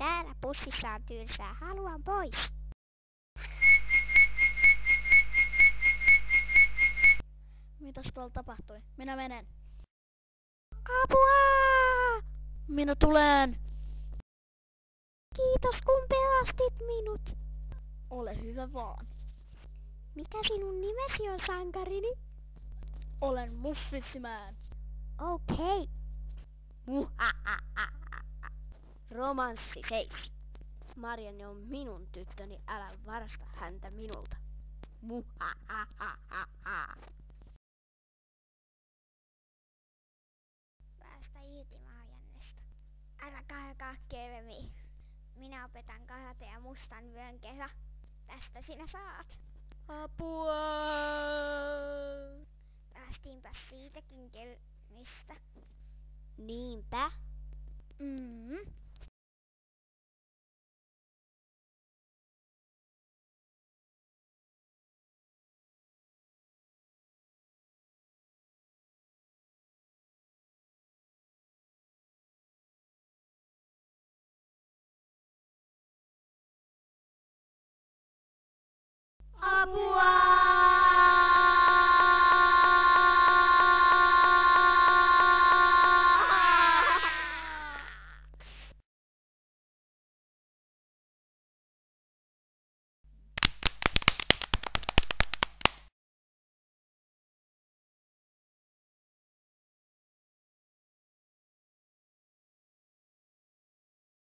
Täällä pussissa on tylsää. Haluan pois. Mitäs tuolla tapahtui? Minä menen. Apua! Minä tulen. Kiitos kun pelastit minut. Ole hyvä vaan. Mikä sinun nimesi on, sankarini? Olen Muffitsimään. Okei. Romanssi 7. Marianne on minun tyttöni, älä varasta häntä minulta. Päästä irti Mariannesta. Älä karkaa Kermi. Minä opetan karatea mustan vyön kehä. Tästä sinä saat. Apua! Päästiinpä siitäkin Kermistä. Niinpä. Apua!